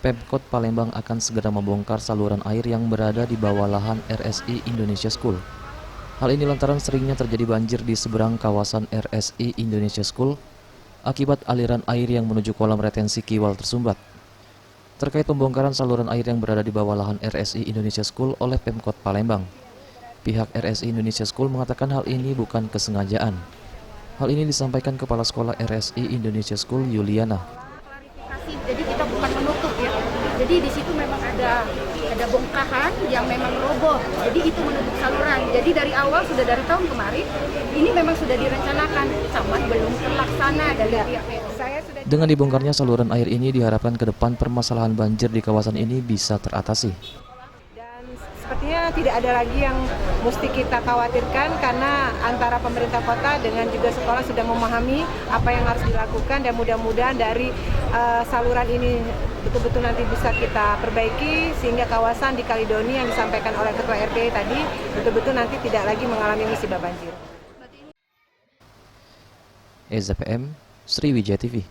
Pemkot Palembang akan segera membongkar saluran air yang berada di bawah lahan RSI Indonesia School. Hal ini lantaran seringnya terjadi banjir di seberang kawasan RSI Indonesia School akibat aliran air yang menuju kolam retensi Kiwal tersumbat. Terkait pembongkaran saluran air yang berada di bawah lahan RSI Indonesia School oleh Pemkot Palembang, pihak RSI Indonesia School mengatakan hal ini bukan kesengajaan. Hal ini disampaikan Kepala Sekolah RSI Indonesia School Yuliana. Jadi kita bukan menutup ya. Jadi di situ memang ada bongkahan yang memang roboh. Jadi itu menutup saluran. Jadi dari awal sudah dari tahun kemarin ini memang sudah direncanakan, cuman belum terlaksana dari pihak. Dengan dibongkarnya saluran air ini diharapkan ke depan permasalahan banjir di kawasan ini bisa teratasi. Sepertinya tidak ada lagi yang mesti kita khawatirkan karena antara pemerintah kota dengan juga sekolah sudah memahami apa yang harus dilakukan, dan mudah-mudahan dari saluran ini betul-betul nanti bisa kita perbaiki sehingga kawasan di Kalidoni yang disampaikan oleh Ketua RT tadi betul-betul nanti tidak lagi mengalami musibah banjir. EZPM, Sriwijaya TV.